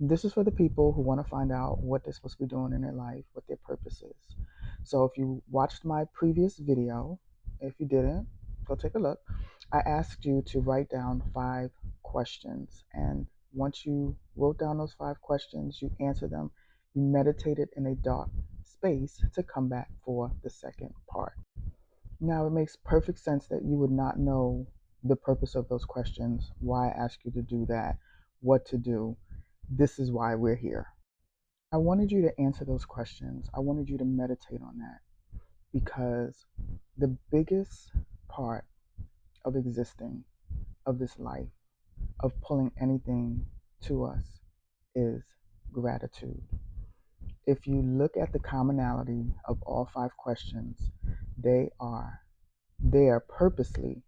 This is for the people who want to find out what they're supposed to be doing in their life, what their purpose is. So if you watched my previous video, if you didn't, go take a look. I asked you to write down 5 questions. And once you wrote down those 5 questions, you answer them, you meditated in a dark space to come back for the second part. Now, it makes perfect sense that you would not know the purpose of those questions, why I asked you to do that, what to do. This is why we're here. I wanted you to answer those questions. I wanted you to meditate on that because the biggest part of existing, of this life, of pulling anything to us is gratitude. If you look at the commonality of all 5 questions, they are there purposely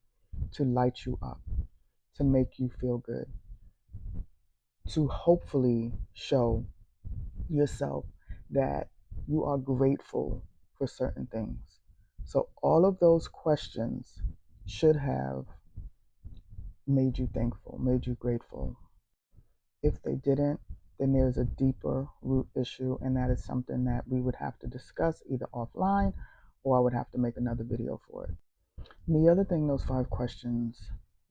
to light you up, to make you feel good, to hopefully show yourself that you are grateful for certain things. So, all of those questions should have made you thankful, made you grateful. If they didn't, then there's a deeper root issue, and that is something that we would have to discuss either offline or I would have to make another video for it. And the other thing those 5 questions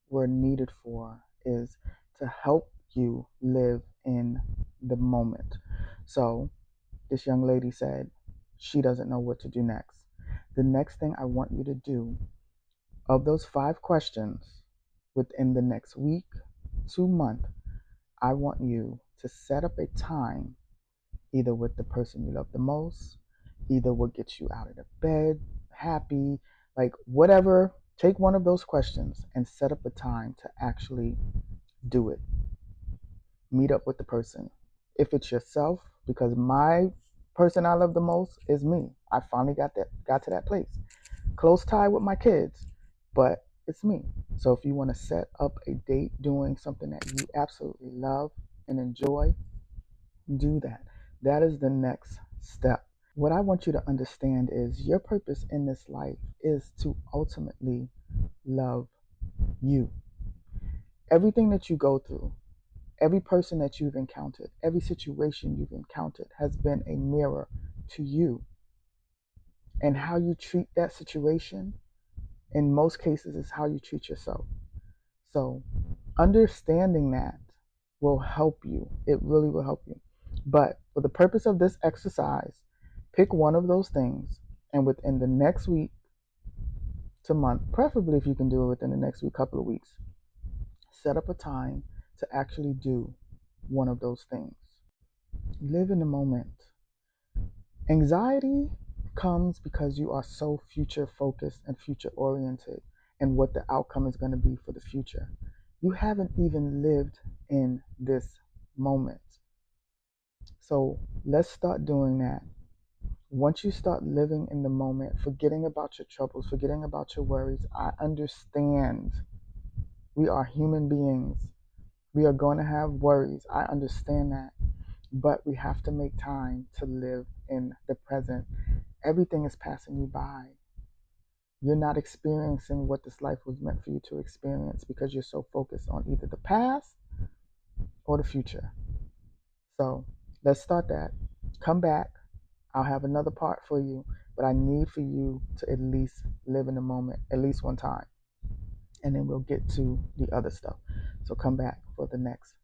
were needed for is to help you live in the moment. So, this young lady said she doesn't know what to do next. The next thing I want you to do of those 5 questions within the next week, 2 month, I want you to set up a time either with the person you love the most, either what gets you out of the bed, happy, like whatever. Take one of those questions and set up a time to actually do it. Meet up with the person. If it's yourself, because my person I love the most is me. I finally got to that place. Close tie with my kids, but it's me. So if you want to set up a date doing something that you absolutely love and enjoy, do that. That is the next step. What I want you to understand is your purpose in this life is to ultimately love you. Everything that you go through, every person that you've encountered, every situation you've encountered has been a mirror to you. And how you treat that situation, in most cases, is how you treat yourself. So, understanding that will help you. It really will help you. But for the purpose of this exercise, pick one of those things, and within the next week to month, preferably if you can do it within the next week, couple of weeks, set up a time to actually do one of those things. Live in the moment. Anxiety comes because you are so future focused and future oriented and what the outcome is going to be for the future. You haven't even lived in this moment. So let's start doing that. Once you start living in the moment, forgetting about your troubles, forgetting about your worries, I understand we are human beings. We are going to have worries. I understand that. But we have to make time to live in the present. Everything is passing you by. You're not experiencing what this life was meant for you to experience because you're so focused on either the past or the future. So let's start that. Come back. I'll have another part for you, but I need for you to at least live in the moment at least one time. And then we'll get to the other stuff. So come back for the next